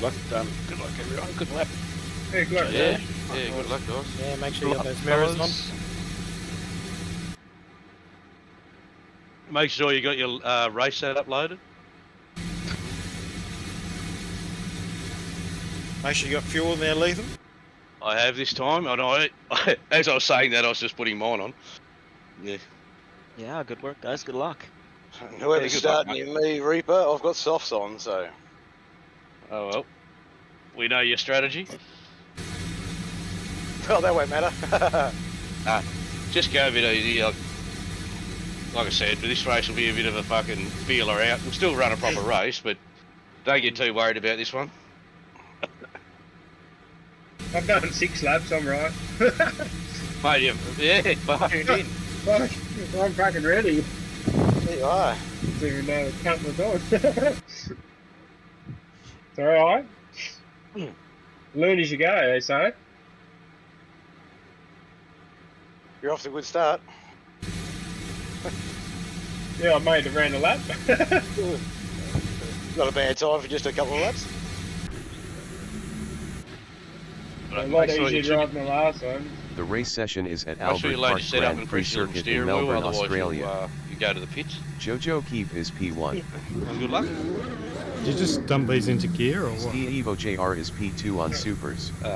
Good luck, everyone. Good luck. Yeah, good luck, Yeah, guys. yeah, good luck, guys. Yeah, make sure you Good got luck, those mirrors fellas. on. Make sure you got your race setup loaded. Make sure you got fuel in there, Lethem. I have this time, and as I was saying that, I was just putting mine on. Yeah. Yeah, good work, guys. Good luck. And whoever's Yeah, good luck, starting me, Reaper, I've got softs on, so. Oh well, we know your strategy. Well, that won't matter. Just go a bit easy. Like I said, this race will be a bit of a fucking feeler out. We'll still run a proper race, but don't get too worried about this one. I've done 6 laps, I'm right. Mate, yeah, fucking in. Fuck, I'm fucking ready. There you are. To count the dogs. It's alright. Learn as you go, they say. You're off to a good start. Yeah, I made it around a lap. Not a bad time for just a couple of laps. A Make lot sure you easier driving the last one. The race session is at Make sure you Albert load your Park setup Grand and Prix press your Circuit in steering wheel, Melbourne, otherwise Australia. you go to the pits. Jojo Keep is P1. Well, good luck. Did you just dump these into gear or what? Steve Evo JR is P2 on supers. They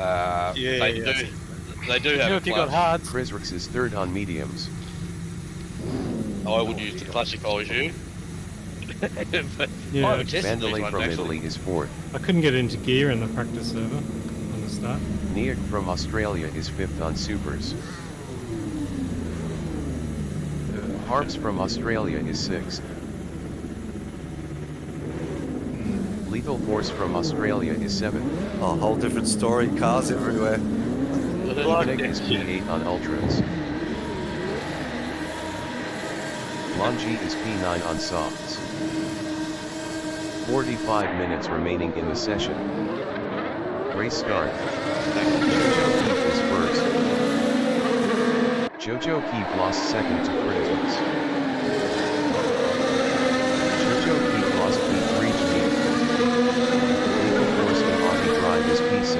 do You know, have if a you got class. hards, Chris Ricks is third on mediums. I would use the classic if I was you. But Yeah. I haven't tested Mandalay these ones, from actually. Italy is fourth. I couldn't get into gear in the practice server on the start. Niak from Australia is fifth on supers. Harps from Australia is sixth. Lethal Force from Australia is seventh. Oh, whole different story. Cars everywhere. Nick is P8 on ultras. Longi is P9 on softs. 45 minutes remaining in the session. Race start. Jojo Keep is first. Jojo Keep lost second to Critics. Jojo Keep lost P3 to me. Lethal Force and Audi Drive is P6.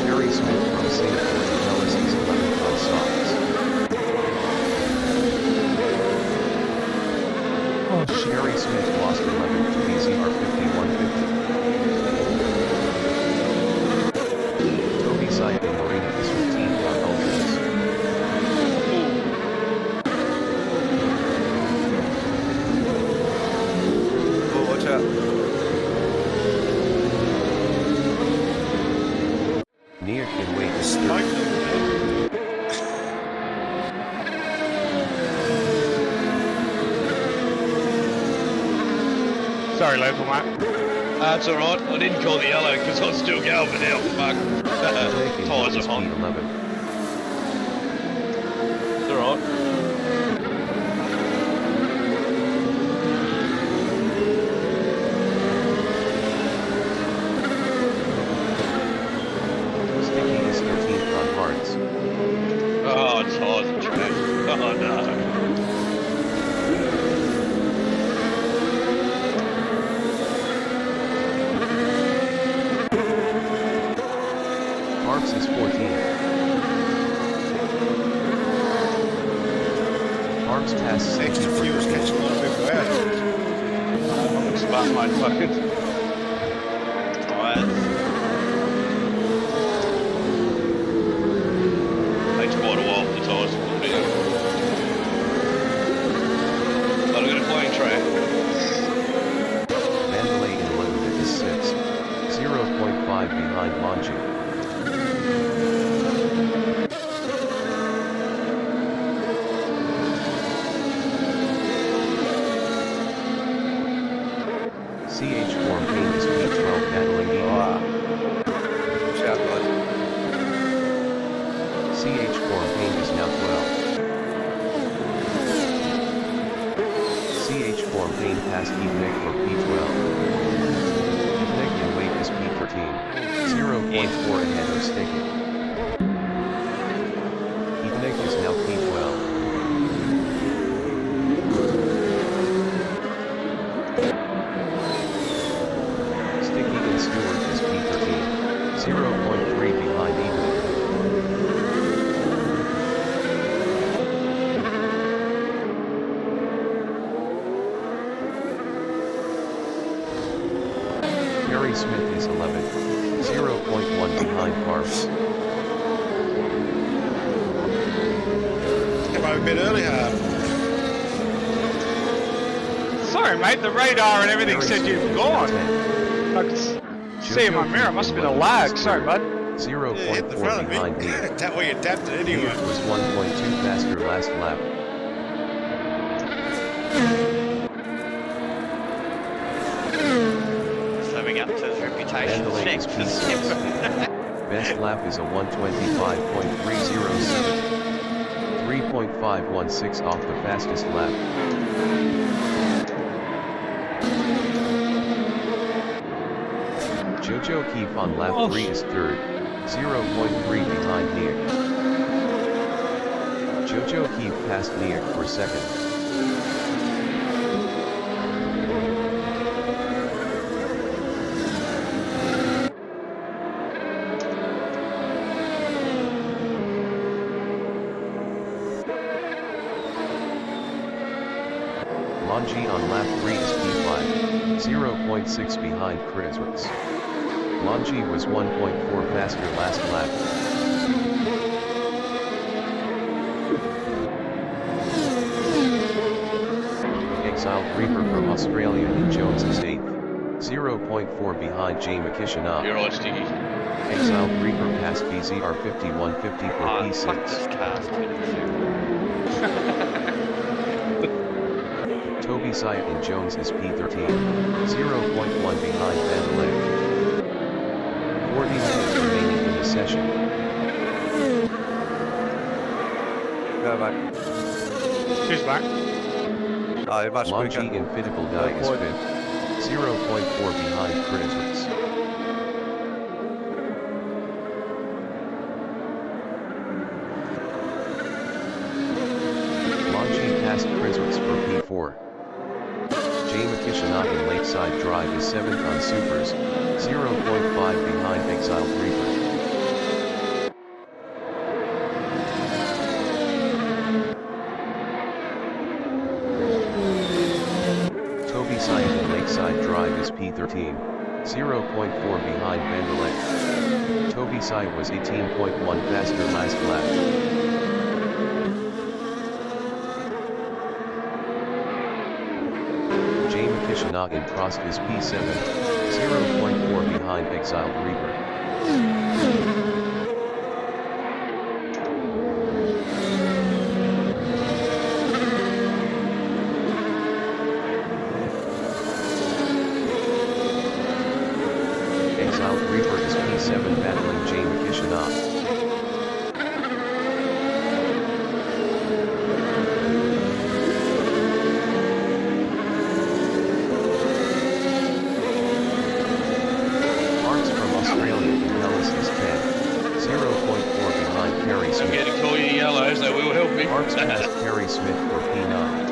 Terry Smith from Singapore to Ellis is 11th on softs. Oh shit. Terry Smith lost 11th to BCR 5150. Toby Syed and Marina is 15th on ultras. Oh, watch out. Niak in weight is third. Smoke. Sorry, local mate. That's alright. I didn't call the yellow because I was still going, but now, fuck. Jake in Tyres is are hot. P11. It's alright. Sticky is 13th on hards. Oh, tyres are trash. Oh, no. Harps is 14th. Harps passed Extra fuel's catching a lot of people out. Smart, mate. Fucking tyres. Takes quite a while for the tyres to cool down. But I've got a clean track. Mandalay in 11th is 6th. 0.5 behind Monji. CH Form Pain is P12 battling Wow. Eagle. Watch out, guys. CH Form Pain is now 12. CH Form Pain passed Evening for P12. Evening in weight is P13. 0.4 ahead of Sticky. 0.3 behind Ethan. Harry Smith is 11. 0.1 behind Parks. Come over a bit earlier. Sorry, mate, the radar and everything Harry said Smith you've is gone. 10. I could see in my mirror, must have been a lag. Sorry, bud. 0.4 behind Neil. That way you tapped it Neil anyway. was 1.2 faster last lap. Living up to his reputation. Mandalay is P6. Best lap is a 125.307. 3.516 off the fastest lap. Jojo Keefe on lap 3 is third, 0.3 behind Niak. Jojo Keefe passed Niak for second. Longi on lap 3 is P5, 0.6 behind Chrisworks. Longi was 1.4 faster last lap. Exiled Reaper from Australia in Jones is 8th, 0.4 behind Jay McKishenah. You're all sticky. Exiled Reaper passed BZR 5150 for Fuck P6. this car's 22. Toby Syed in Jones is P13, 0.1 behind Vandalay. 40 minutes remaining in the session. Go back. Who's back? Oh, you're much Longi quicker. Infitable Guy is 5th, 0.4 behind Chrisworks. Longi passed Chrisworks for P4. Jay McKishenah in Lakeside Drive is 7th on Supers, 0.5 behind Exiled Reaper. Toby Syed in Lakeside Drive is P13, 0.4 behind Vandalay. Toby Syed was 18.1 faster last lap. Jay McKishenah in Prost is P7, 0.4 behind Exiled Reaper. Exiled Reaper is P7 battling Jay McKishenah. Parks from Australia in Ellis is 10, 0.4 behind Kerry I'm Smith. getting to call you yellows, that will help me. Parks passed Kerry Smith for P9.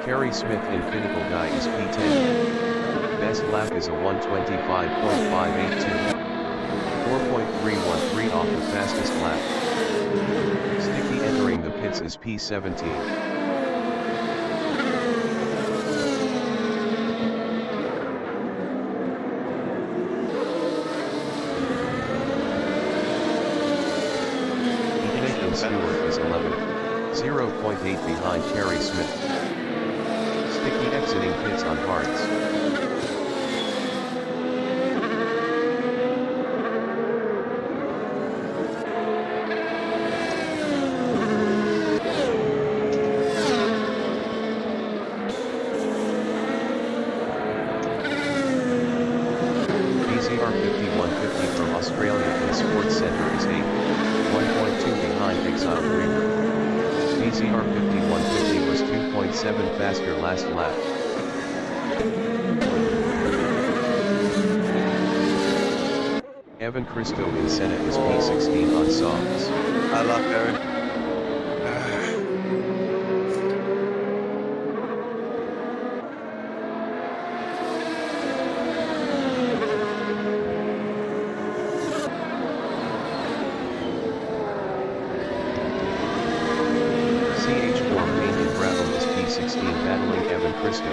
Kerry Smith in Pinnacle Guy is P10. Best lap is a 125.582. 4.313 off the fastest lap. Sticky entering the pits is P17. Nathan Stewart is 11. 0.8 behind Kerry Smith. Sticky exiting pits on Hearts. BZR 5150 from Australia in Sports Centre is 8th, 1.2 behind Exiled Reaper. BZR 5150 was 2.7 faster last lap. Evan Christo in Senna is P16 on softs. I love Gary. CH4 Main in Bravo is P16 battling Evan Christo.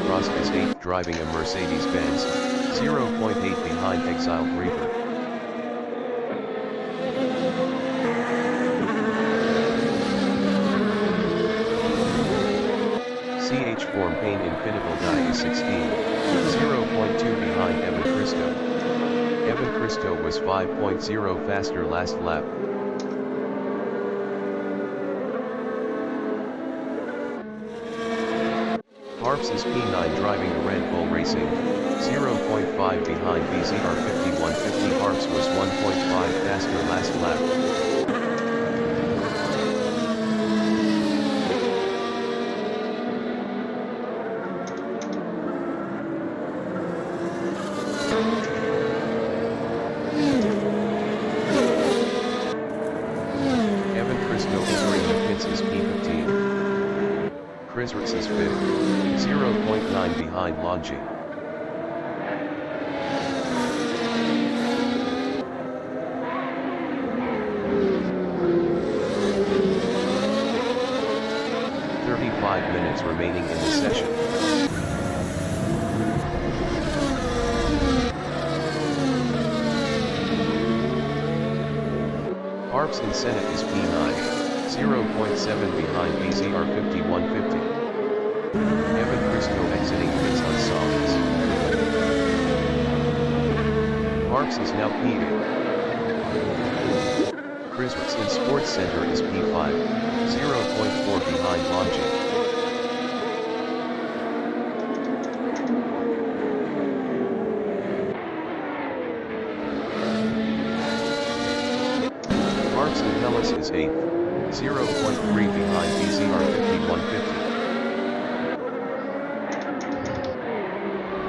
Frost is 8th driving a Mercedes-Benz, 0.8 behind Exiled Reaper. CH4 Payne in Pinnacle Guy is 16, 0.2 behind Evan Christo. Evan Christo was 5.0 faster last lap. Harps is P9 driving a Red Bull Racing, 0.5 behind BZR 5150. Harps was 1.5 faster last lap. Evan Christo entering the pits is P15. Chrysalis is 5th, 0.9 behind Longi. Minutes remaining in the session. Harps in Senate is P9, 0.7 behind BZR 5150. Evan Christo exiting pits on softs. Harps is now P8. Chrysalis in Sports Center is P5, 0.4 behind Longi. Harps in Hellas is 8th, 0.3 behind BZR 5150.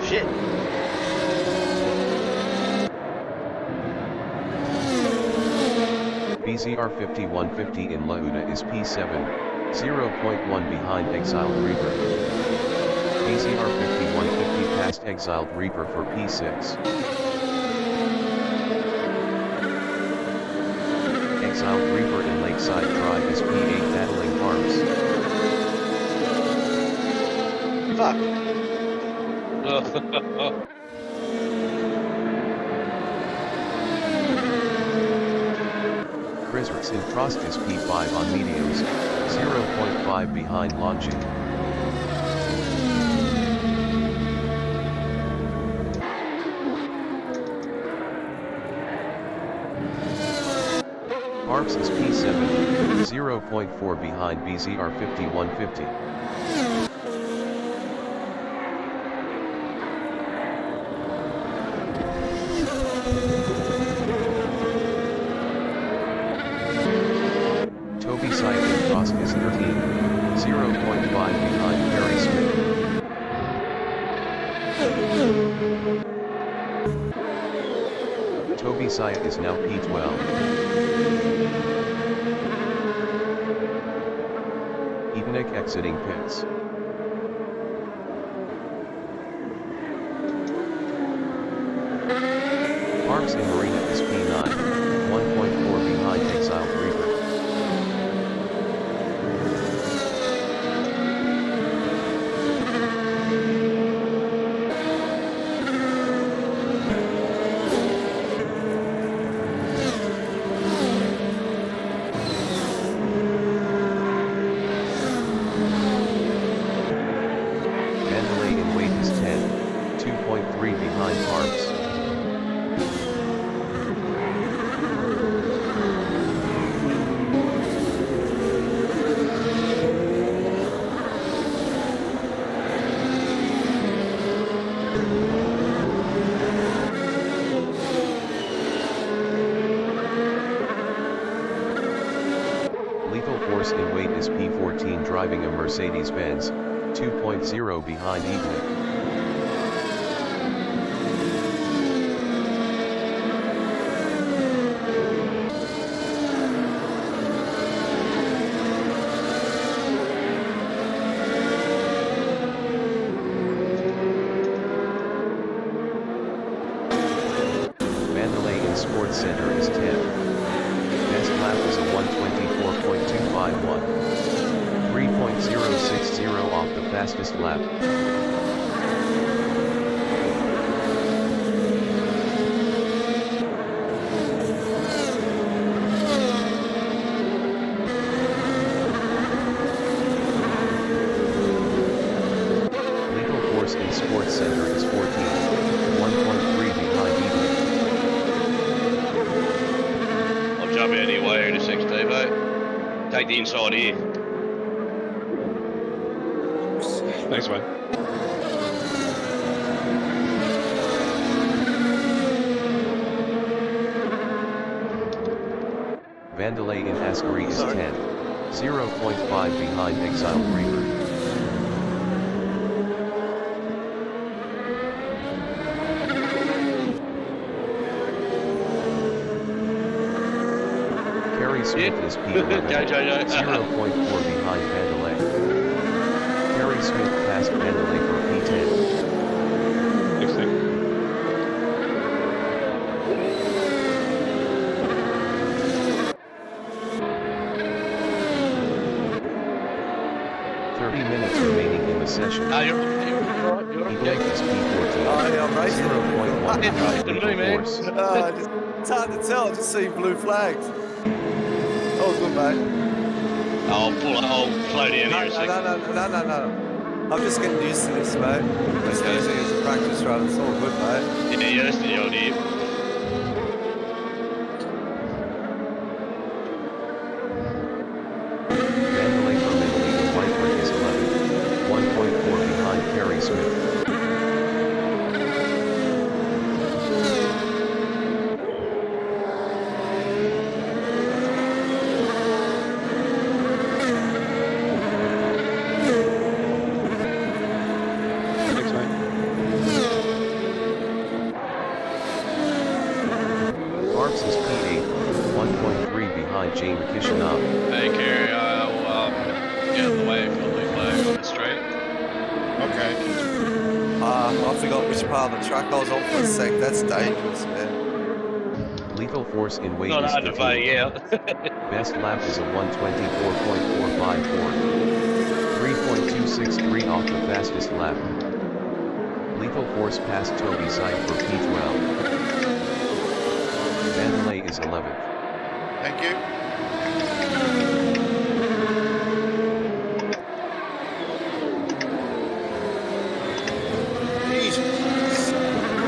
Shit. BZR 5150 in Lauda is P7, 0.1 behind Exiled Reaper. BZR 5150 passed Exiled Reaper for P6. Exiled Reaper in Lakeside Drive is P8 battling Harps. Fuck. Chrysalis in Frost is P5 on mediums, 0.5 behind Longi. Harps is P7, 0.4 behind BZR 5150. Toby Syed in Frost is 13, 0.5 behind Perry Smith. Toby Syed is now P12. Edenik exiting pits. Harps in Marina is P9, 1.4 behind Exiled Reaper. Mandalay in weight is 10, 2.3 behind Harps. driving a Mercedes-Benz 2.0 behind Evening. Mandalay in Sports Center is 10th. Best lap is a 124.251. 3.060 off the fastest lap. Legal Force in Sports Center is 14th. 1.3 behind Evening. I'll jump out of your way in a sec, Steve-o. Take the inside here. Thanks, mate. Vandalay in Ascari is 10th. 0.5 behind Exiled Reaper. Kerry Smith is P11. Jojo. 0.4 behind Vandalay. Kerry Smith passed Vandalay for P10. Thanks, Nick. Minutes remaining in the session. No, you're right. Eagle is P14. Oh, yeah, I'm racing. 0.1 behind Good to me, man. Legal Force. It's hard to tell, I just see blue flags. That was good, mate. I'll slow down here a sec. No. I'm just getting used to this, mate. Just using it as a practice run, it's all good, mate. Yeah, that's the idea. Vandalay for Medley in Whitewood is 11th. 1.4 behind Kerry Smith. Thanks, mate. Barbs is P8, 1.3 behind James Kishanov. Hey, Kerry, I'll get out of the way if you'll leave flag on the straight. Okay. I forgot which part of the track I was on for a sec. That's dangerous, man. Lethal Force in weight Not is hard to 15th. play out. Best lap is a 124.454. 3.263 off the fastest lap. Lethal Force passed Toby Side for P12. Vandalay is 11th. Thank you.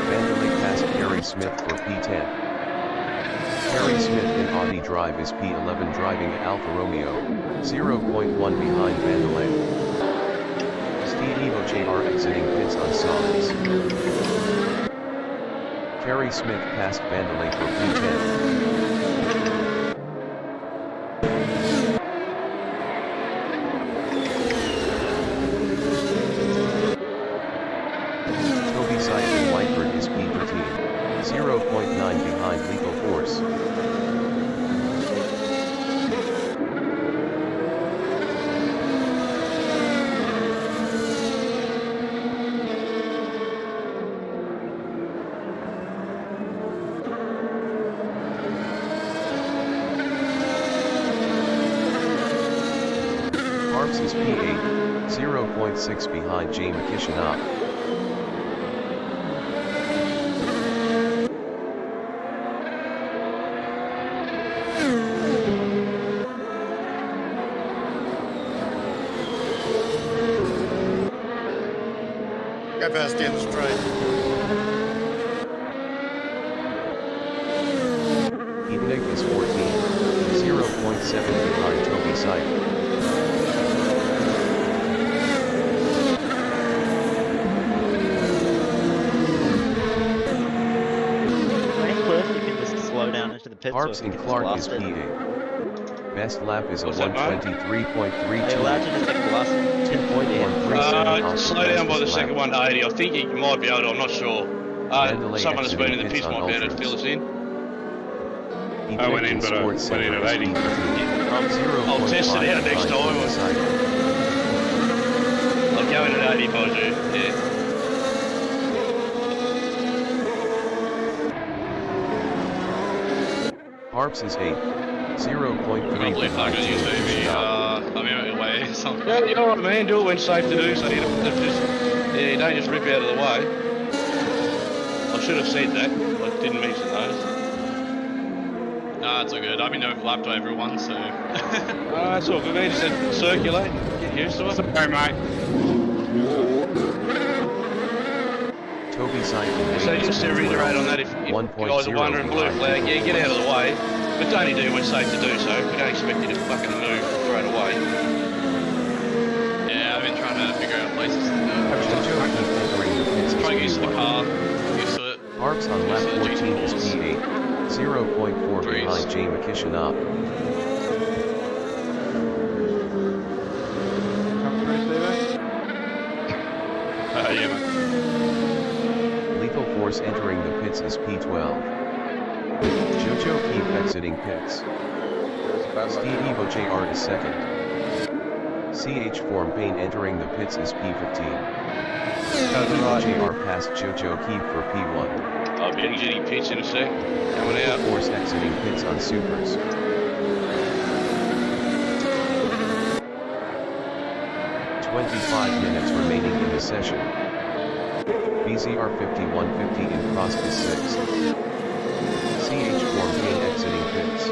Vandalay passed Kerry Smith for P10. Kerry Smith in Audi Drive is P11 driving a Alfa Romeo, 0.1 behind Vandalay. Steve Evo JR exiting pits on softs. Kerry Smith passed Vandalay for P10. Toby Side in Whiteford is P13, 0.9 behind Lethal Force. Barbs is P8, 0.6 behind James Kishanov. Go past down the street. Evening is 14, 0.7 behind Toby Side. Right, Cliff, you can just slow down into the pits. Harps so in we can just Clark is blast it. P8. Best lap is a What's that, mate? 123.32. Hey, allowed you to take velocity. 2.137 off the Slow down by the fastest second lap. one to 80. I think you might be able to, I'm not sure. Mandalay Someone that's been in the exiting pits pits might on be able to Ultras. fill us in. I went in, but I Sports went in Center at 80. is P15. I'll test it out next time. I'll go in at 80 if I do. Yeah. Harps is 8. 0.3 Probably behind fucking Jim YouTube me. Krishna. I'm out of the way or something. Yeah, you know what I mean? Do it when safe to do, so you don't just rip out of the way. I should have said that. I didn't mention those. Nah, it's all good. I've been overlapped by everyone, so. It's all good, man. Just said circulate, get used to it. Sorry, mate. Toby Simon. So just to reiterate on that, if you guys are wondering, blue flag, yeah, get out of the way. But only do when safe to do so. We don't expect you to fucking move straight away. Yeah, I've been trying to figure out places to do it. Trying to get used to the car, used to it. Harps on lap 14 is P8. 0.4 behind Jay McKishenop. Yeah, mate. Lethal Force entering the pits is P12. Jojo Keep exiting pits. Steve Evo JR is second. CH Form Pain entering the pits is P15. Evo JR passed Jojo Keep for P1. I'll be getting pitch in a sec. Coming Lethal out. Force exiting pits on Supers. 25 minutes remaining in the session. BZR 5150 in cross is 6. CH Form Pain exiting pits.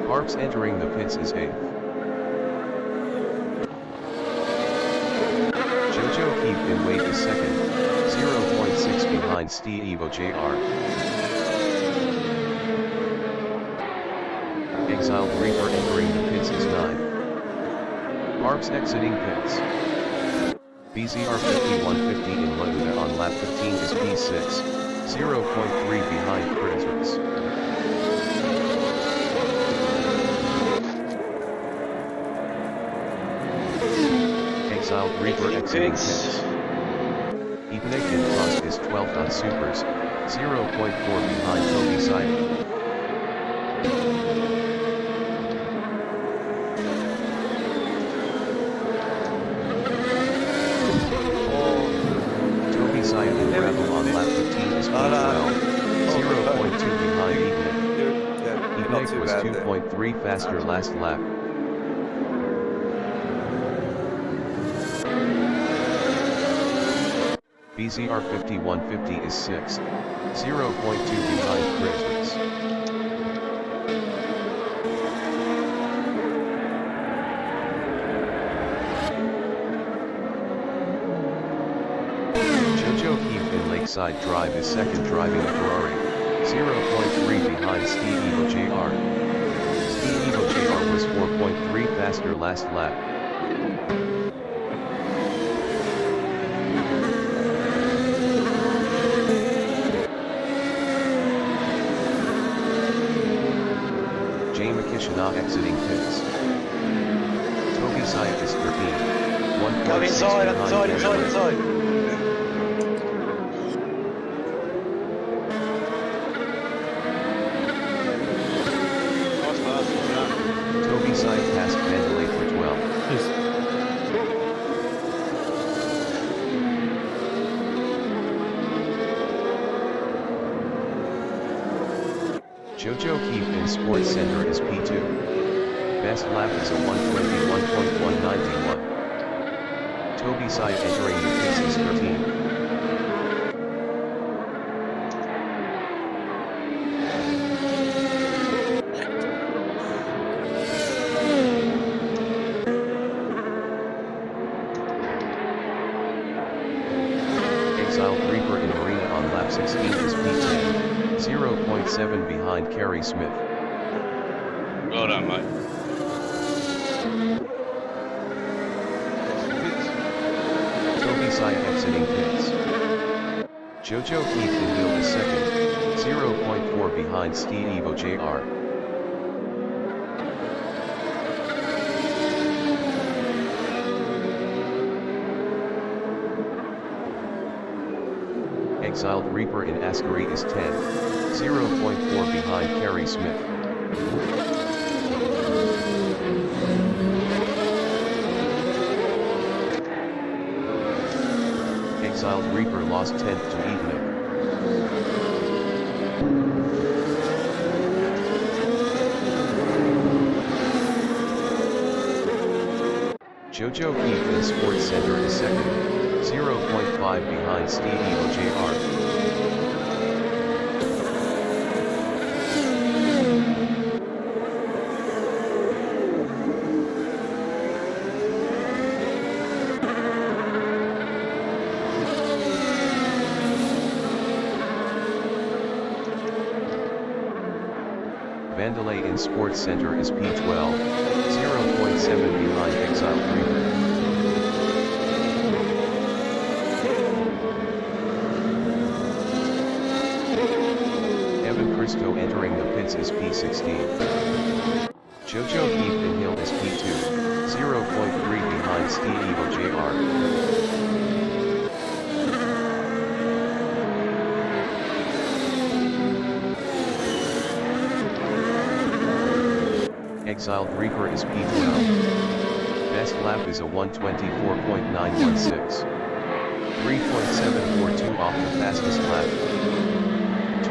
Harps entering the pits is 8th. Jojo Keep in wait is 2nd, 0.6 behind Steve Evo JR. Exiled Reaper entering the pits is 9. Harps exiting pits. BZR 5150 in Laguna on lap 15 is P6, 0.3 behind Critters. Exiled Reaper exiting pits. Eponik and Frost is 12th on Supers, 0.4 behind Toby Siding. Toby Siding and Rebel on lap 15 is P12, 0.2 behind Eponik. Eponik was 2.3 faster last lap. BZR 5150 is 6th, 0.2 behind Christmas. Jojo Keep in Lakeside Drive is 2nd driving a Ferrari, 0.3 behind Steve Evo JR. Steve Evo JR was 4.3 faster last lap. Not exiting pits. Toby Syed is 13. 1.6 Come inside, behind inside, inside, Gary. inside. Nice pass. Toby Syed passed Mandalay for 12. Jojo Keep in Sports Center is P2. Best lap is a 121.191. Toby Syed entering the pits is 13. Exiled Reaper in Marina on lap 16 is P10. 0.7 behind Kerry Smith. Well done, mate. Jojo Keith in Hill is second, 0.4 behind Steve Evo JR. Exiled Reaper in Ascari is 10, 0.4 behind Kerry Smith. Exiled Reaper lost 10th to Evening. Jojo Keith in Sports Center is second, 0.5 behind Steve Evo JR. Vandalay in Sports Center is P12, 0.7 behind Exiled Reaper. Evan Cristo entering the pits is P16. Jojo Keith in Hill is P2, 0.3 behind Steve Evo JR. Exiled Reaper is P12. Best lap is a 124.916. 3.742 off the fastest lap.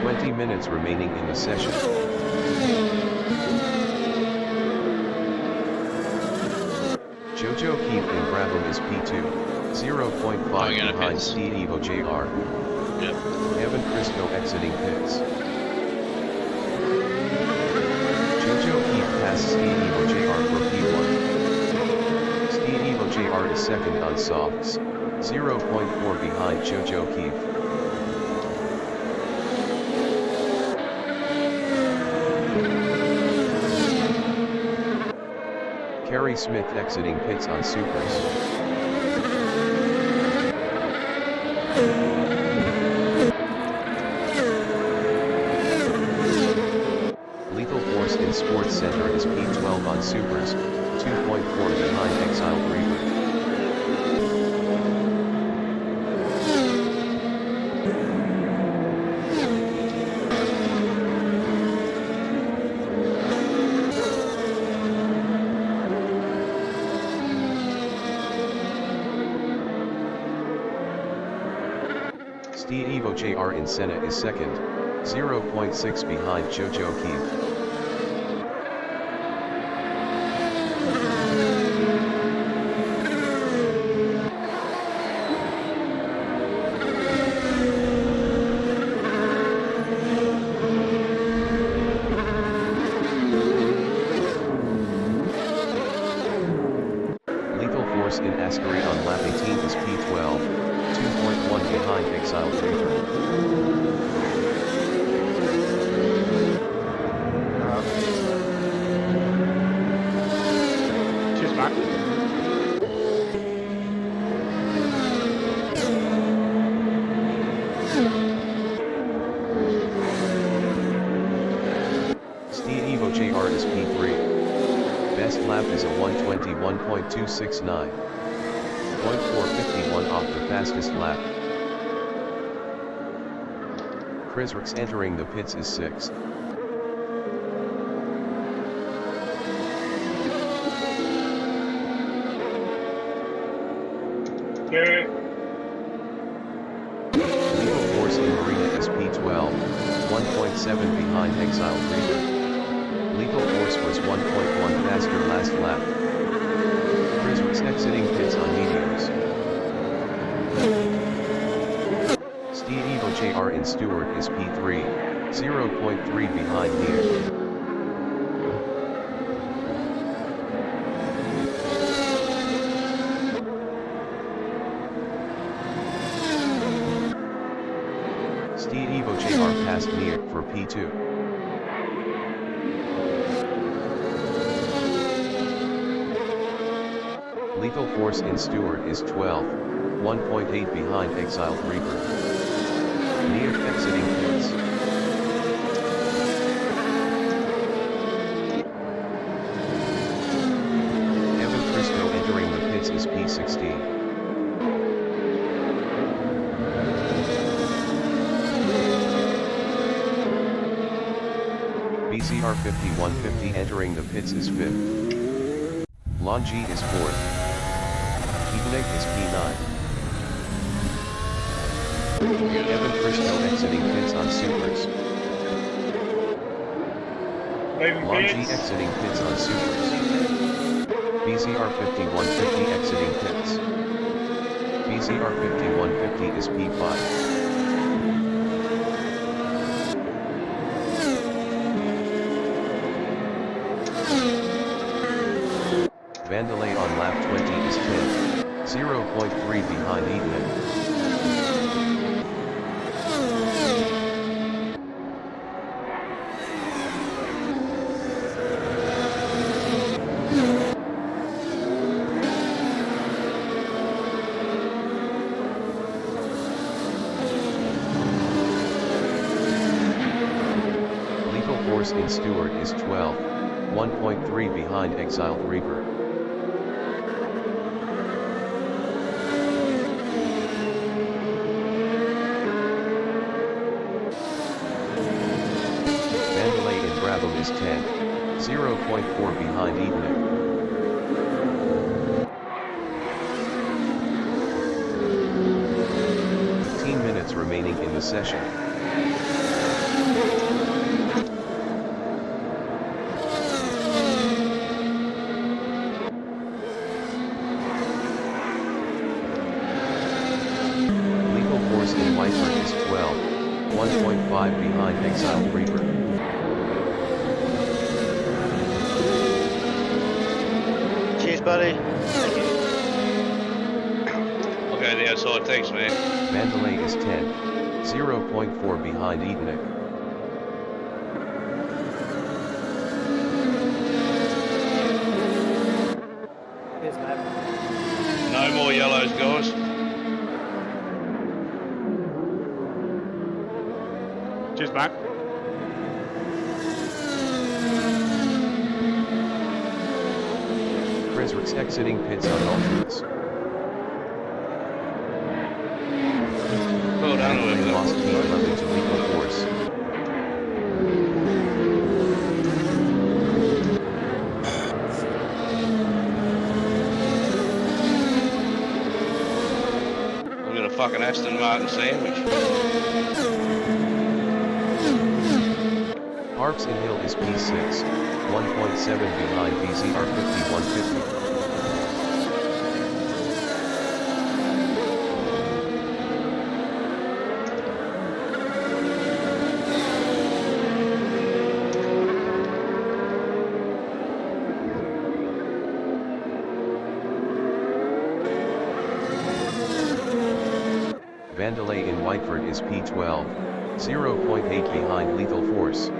20 minutes remaining in the session. Jojo Keith in Brabham is P2, 0.5 behind Steve Evo JR. Yep. Evan Cristo exiting pits. Jojo Keith passed Steve Evo JR for P1. Steve Evo JR is second on softs, 0.4 behind Jojo Keith. Kerry Smith exiting pits on supers. Lethal Force in Sports Center is P12 on supers, 2.4 behind Exiled Reaper. Steve Evo JR in Senna is second, 0.6 behind Jojo Keith. Lethal Force in Ascari on lap 18 is P12, 2.1 behind Exiled Reaper. Cheers, Mark. Steve Evo JR is P3. Best lap is a 121.269. 0.451 off the fastest lap. Chris Ricks entering the pits is 6th. Lethal Force in Marina is P12, 1.7 behind Exiled Reaper. Lethal Force was 1.1 faster last lap. Chris Ricks exiting pits on mediums. Steve Evo JR in Stewart is P3, 0.3 behind Near. Steve Evo JR passed Near for P2. Lethal Force in Stewart is 12, 1.8 behind Exiled Reaper. Neef exiting pits. Evan Frisco entering the pits is P16. BCR 5150 entering the pits is 5th. Longi is 4th. Evening is P9. Evan Frisco exiting pits on supers. Longi exiting pits on supers. BCR 5150 exiting pits. BCR 5150 is P5. Vandalay on lap 20 is 10th, 0.3 behind Eatman. Lethal Force in Stewart is 12th, 1.3 behind Exiled Reaper. Is 10, 0.4 behind Evening. Minutes remaining in the session. Lethal Force in Whiteford is 12, 1.5 behind Exiled Reaper. Buddy. I'll go to the outside, thanks man. Mandalay is 10, 0.4 behind Edenik. No more yellows, guys. Cheers, back. Fresrick's exiting pits on Ultras. Well done, whoever lost P11 to Lethal Force. I'm gonna fucking Aston Martin sandwich. Harps and Hill is P6, 1.7 behind BCR 5150. Vandalay in Whiteford is P12, 0.8 behind Lethal Force.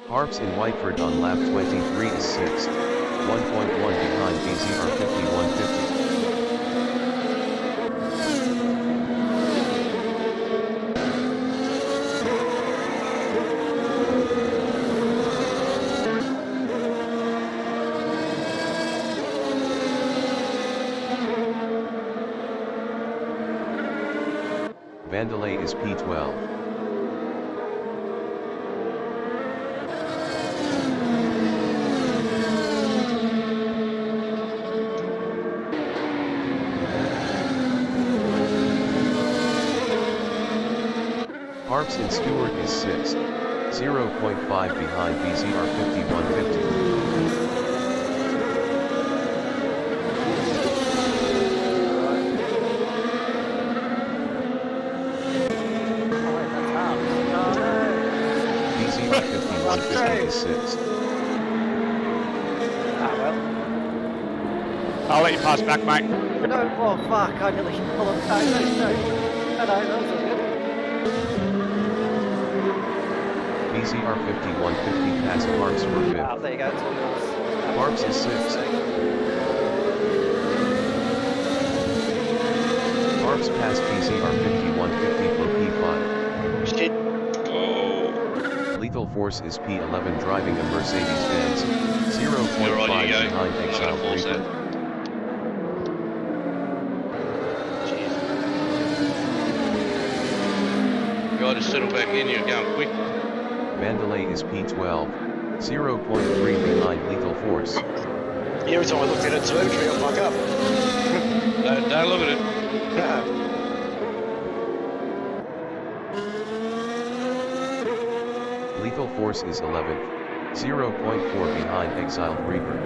Harps in Whiteford on lap 23 is 6th, 1.1 behind BCR 5150. Vandalay is P12. Harps in Stewart is 6th, 0.5 behind BCR 5150. BCR 5150 is 6th. Ah, well. I'll let you pass back, mate. No, oh fuck, I nearly pulled up. No, that was all good. BCR 5150 past Parks for 5th. Oh, there you go, it's all yours. Parks is 6th. Parks past BCR 5150 for P5. Shit. Lethal Force is P11 driving a Mercedes-Benz, You're 0.5 on, you go. behind I'm gonna Exile force Reaper. that. Guy, just settle back in, you're going quick. Mandalay is P12, 0.3 behind Lethal Force. Every time I looked at a telemetry, I'll fuck up. Don't look at it. Lethal Force is 11th, 0.4 behind Exiled Reaper.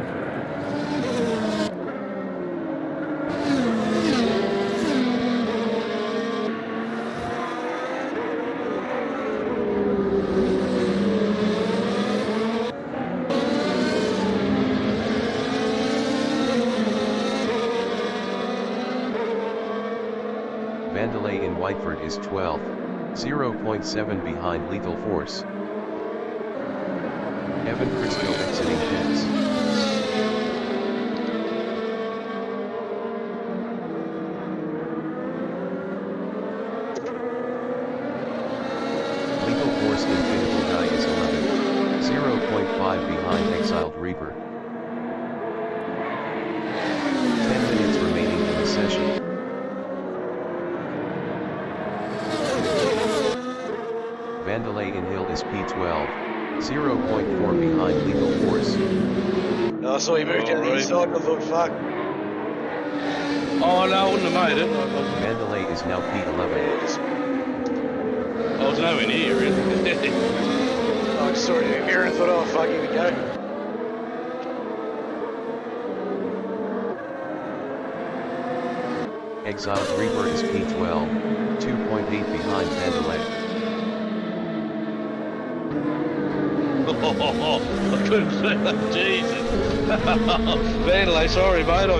Mandalay in Whiteford is 12th, 0.7 behind Lethal Force. Evan Crisco exiting pits. Lethal Force Infinity Guy is 11th, 0.5 behind Exiled Reaper. 10 minutes remaining in the session. Vandalay in Hill is P12, 0.4 behind Lethal Force. I saw you moved down the inside and I thought, fuck. Oh no, I wouldn't have made it. Mandalay is now P11. Yeah, just, I was nowhere near really. I just saw it in the mirror and thought, oh fuck, here we go. Exiled Reaper is P12, 2.8 behind Mandalay. Oh, I couldn't say that, Jesus. Vandalay, sorry mate,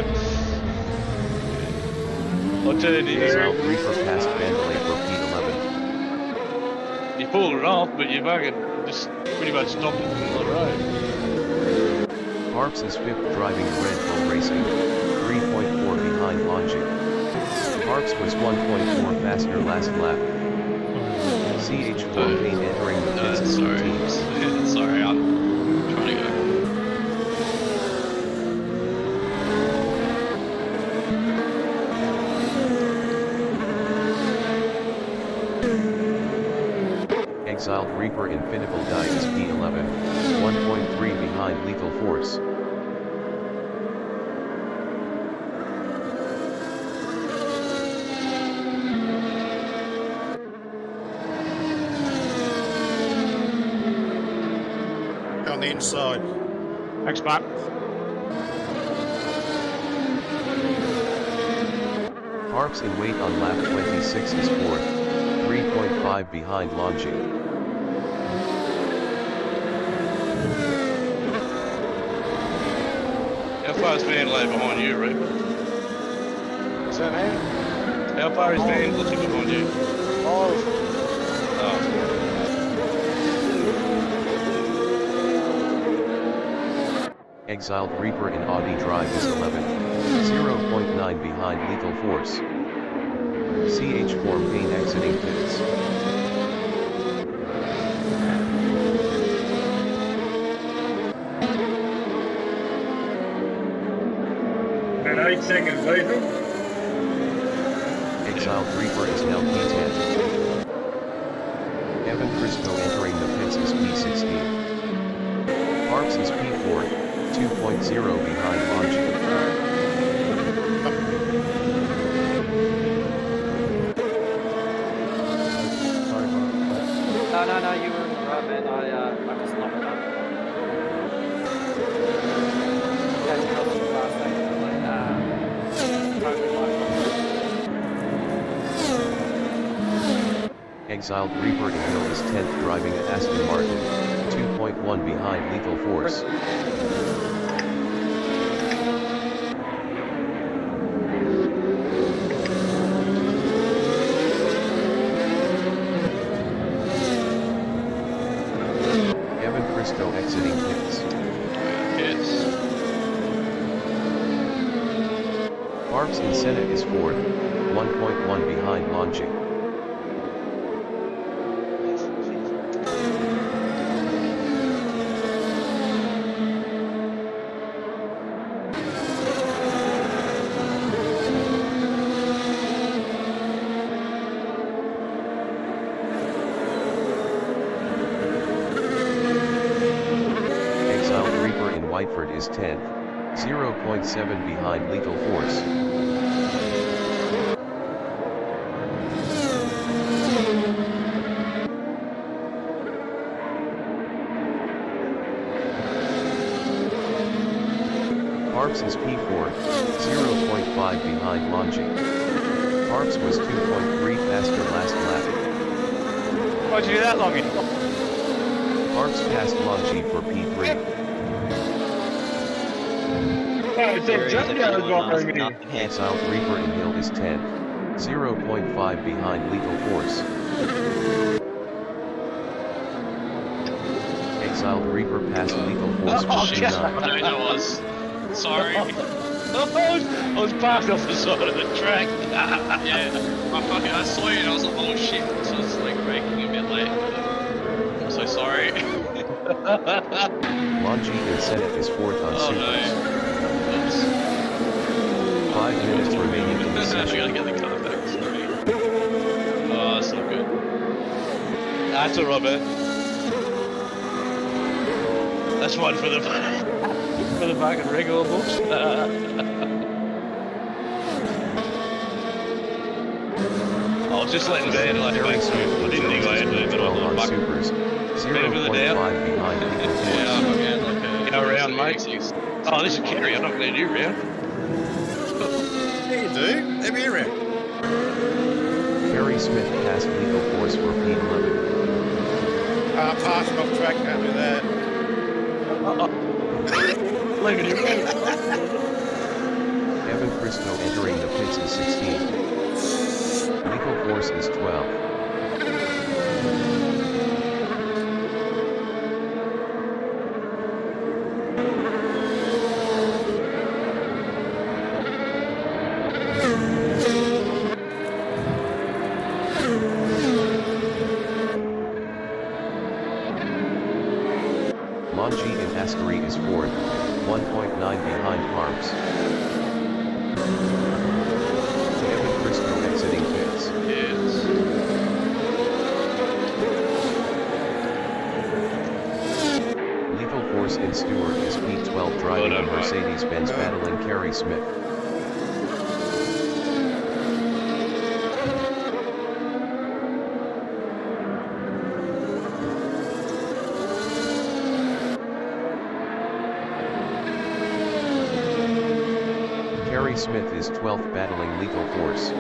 I turned in Exiled here. Reaper past Mandalay for P11. You pulled it off, but you fucking just pretty much stopped it in the middle of the road. Harps is 5th driving Red Bull Racing, 3.4 behind launching. Harps was 1.4 faster last lap. CH4 Pain entering the pits is Sorry. 15th. Sorry, I'm trying to go. Exiled Reaper Infinable Die is P11, 1.3 behind Lethal Force. On the inside. Thanks, Mark. Harps in wait on lap 26 is 4th, 3.5 behind launching. How far is Vandalay behind you, Reap? What's that, man? How far is Vandalay behind you? Oh, Oh. Exiled Reaper in Audi Drive is 11th, 0.9 behind Lethal Force. CH4 Pain exiting pits. And 8 seconds, Lethal. Exiled Reaper is now P10. Evan Crisco entering the pits is P16. Harps is P4, 2.0 behind launching. no, you were in the right, man. I just locked it up. Yeah, it's not too fast, totally Exiled Reaper in Hill is 10th driving an Aston Martin, 2.1 behind Lethal Force. Harps in Senate is 4th, 1.1 behind Longy. Exiled Reaper in Whiteford is 10th, 0.7 behind Lethal Force. Harps is P4, 0.5 behind Longy. Harps was 2.3 faster last lap. Why'd you do that, Longy? Harps passed Longy for P3. Oh, so just goes behind me. Exiled Reaper in Hill is 10th, 0.5 behind Lethal Force. Exiled Reaper passed Lethal Force for Shit, P9. I know I was. Sorry. I was parked off the side of the track. Yeah, I saw you and I was like, oh shit. So I was like braking a bit late. I'm so sorry. Longy in Senate is 4th on Oh no. Supers. Oops. 5 minutes remaining in the I actually session. gotta get the car back, sorry. Oh, that's not good. That's alright, man. That's one for the fucking regular books. I was just letting Vandalay Terry back Smith through. I in didn't think I had to, but I 12 thought, on fuck, Supers. 0.5 behind Lethal Force. Yeah, okay, okay. go around, mate. Oh, this is Kerry. I'm not going to do round. Yeah, you do. Let me around. Terry Smith passed Lethal Force for P11. Passing off track, can't do that. Leaving you around. Evan Cristo entering the pits is 16th. Lethal Force is 12th. Longy in Ascari is 4th, 1.9 behind Harps. Evan Cristo exiting pits. Yes. Lethal Force in Stewart is P12 driving Well a done, mate. Mercedes-Benz battling Kerry Smith. Kerry Smith is 12th battling Lethal Force.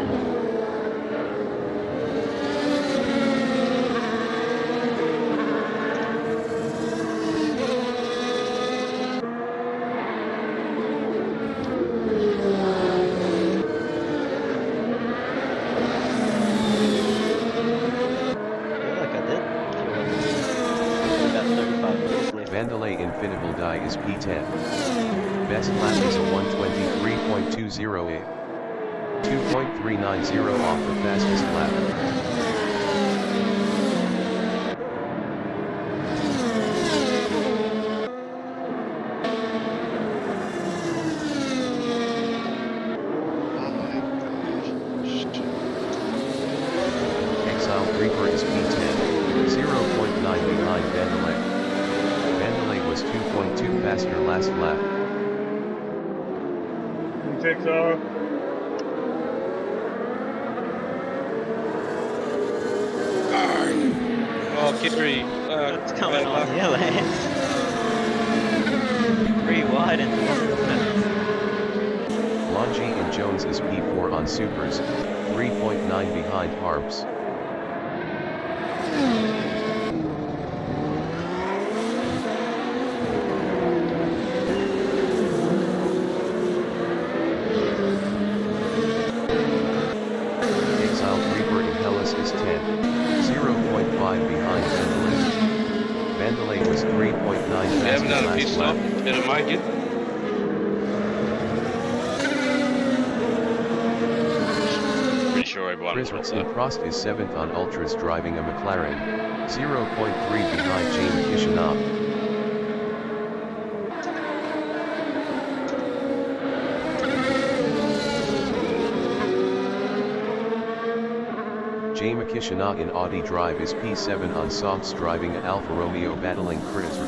Vandalay Infinable Die is P10. Best lap is a 123.208. 2.390 off the fastest lap. Exiled Reaper is P10, 0.9 behind Vandalay. Vandalay was 2.2 faster last lap. Takes off. Oh, Kerry. What's going on here, Lance? 3 wide and Longy and Jones is P4 on Supers, 3.9 behind Harps. Exiled Reaper in Hellas is 10th, 0.5 behind Vandalay. Vandalay was 3.9 We haven't faster done a pit last stop. lap. Better make it. sorry everyone. Chris Prost is 7th on Ultras driving a McLaren, 0.3 behind James Kishinov. James Kishinov in Audi Drive is P7 on softs driving a Alfa Romeo battling Chris.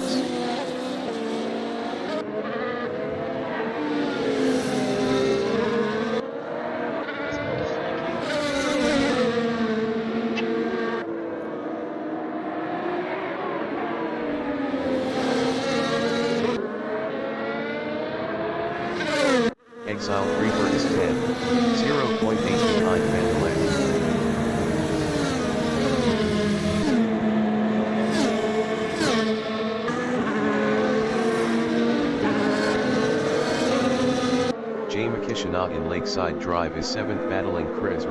Exiled Reaper is 10, 0.8 behind Mandalay. James Kishinov in Lakeside Drive is 7th battling Chris.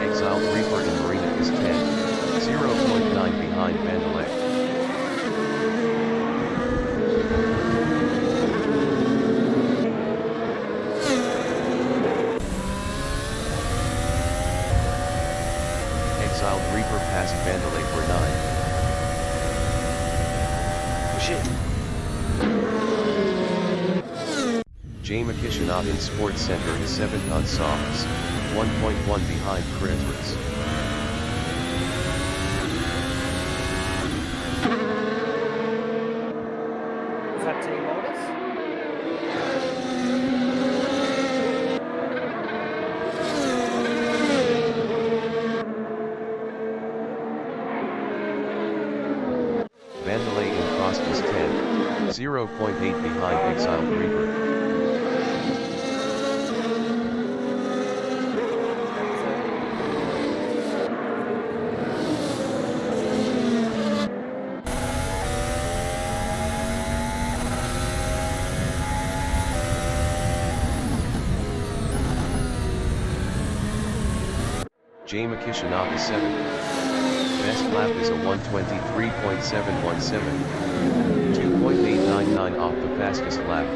Exiled Reaper in Marina is 10, 0.9 behind Mandalay. Exiled Reaper passed Mandalay for 9. Shit. James Kishinov in Sports Center is 7th on softs, 1.1 behind Chris. Is that team orders? Mandalay in Prost is 10, 0.8 behind Exiled Reaper. James Kishinov is 7th. Best lap is a 123.717, 2.899 off the fastest lap.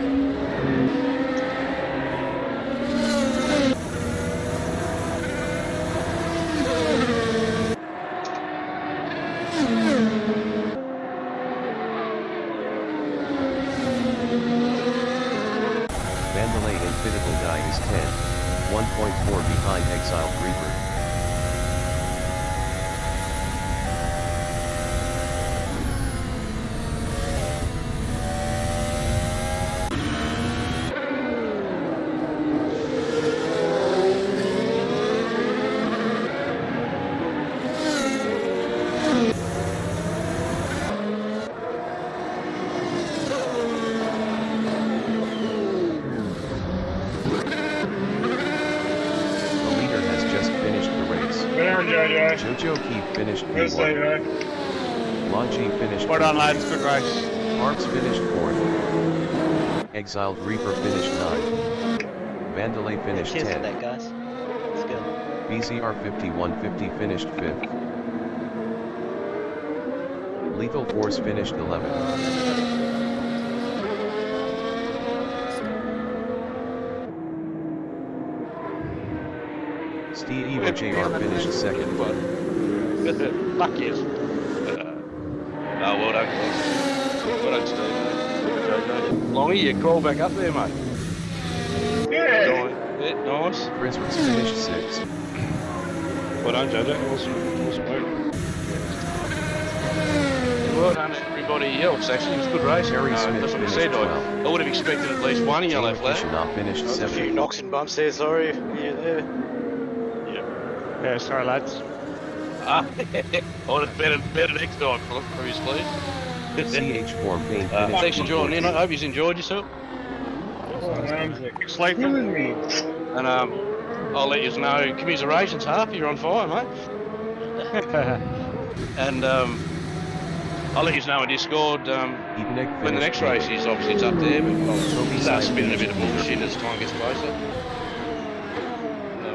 Mandalay Infinitable Guy is 10, 1.4 behind Exiled Reaper. Jojo Keith finished P1. Lonchi finished Well done, lads. Good race. Parks finished 4th. Exiled Reaper finished 9th. Vandalay finished Cheers 10th. for that, guys. Let's go. BCR 5150 finished 5th. Lethal Force finished 11th. Steve Evo JR finished 2nd. Fuck yes. Well done, guys. Well done, Steve, mate. Longy, you crawl back up there, mate. Yeah. Yeah, nice. Chris was finished 6th. Well done, Jojo. Awesome work. Well done, everybody else. Actually, it was a good race. Harry Smith that's what I finished said. 12th. I would have expected at least one yellow James flag. Kishinov finished A few 7th. knocks and bumps there, sorry. Yeah, there. Yeah, sorry, lads. Oh, it's better next time, Chris, please. CH Form Pain Thanks finished for joining in. I 14th. hope you've enjoyed yourself. Killing me. And I'll let you know. Commiserations, Harp. You're on fire, mate. And I'll let you know in Discord Edenek when the finished next race gaming. is. Obviously, it's up there, but I'll Toby start Side spinning a bit finished of bullshit computing. as time gets closer. So,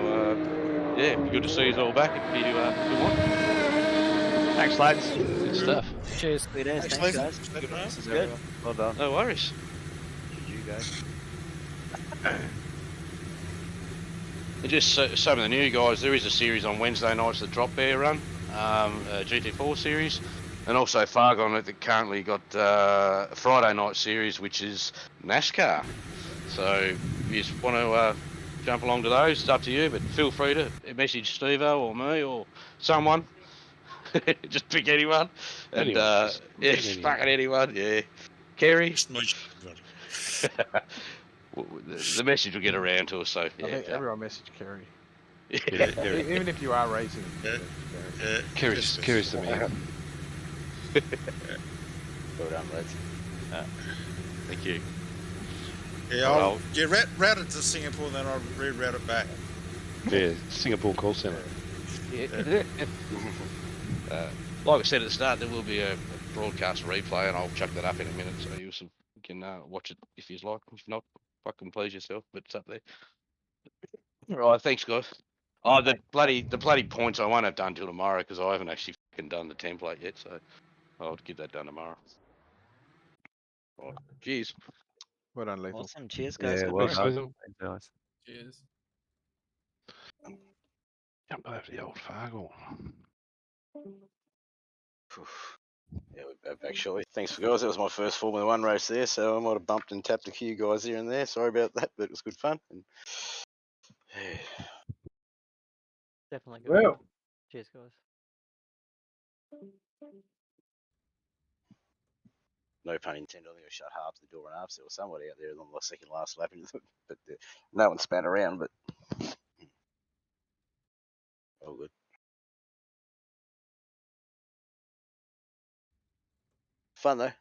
yeah, it'd be good to see you all back if you want. Thanks, lads. Good stuff. Cheers. Sweet as. Thanks, Thanks, Nathan. guys. Good man. This is good. Well done. No worries. You guys. And just some of the new guys, there is a series on Wednesday nights, the Drop Bear Run, a GT4 series, and also Fargon that currently got a Friday night series, which is NASCAR. So if you just want to jump along to those, it's up to you, but feel free to message Steve-O or me or someone. Just pick anyone. And Anyone, just yeah, pick anyone. fucking anyone, yeah. Kerry, Just no buddy. the message will get around to us, so yeah. I think everyone message Kerry. Yeah, Kerry. Even if you are racing. Yeah. Kerry's the man. Well done, lads. Thank you. Yeah, I'll get routed to Singapore, then I'll reroute it back. Yeah, Singapore call centre. Like I said at the start, there will be a broadcast replay, and I'll chuck that up in a minute, so you can watch it if you like. If not, fucking please yourself, but it's up there. Right, thanks, guys. Oh, the bloody points I won't have done till tomorrow because I haven't actually fucking done the template yet, so I'll get that done tomorrow. Right, cheers. Well done, Lethal. Awesome. Cheers, guys. Yeah, Good well work. done. Thanks, Thanks, guys. Cheers. Jump over to the old Fargo. Yeah, we're back shortly. Thanks for guys. That was my first Formula One race there, so I might have bumped and tapped a few guys here and there. Sorry about that, but it was good fun. And, yeah. Definitely good. Well, Cheers, guys. No pun intended. I think I shut half the door and half. There was somebody out there on the second last lap, but no one span around. But all good. Fun though.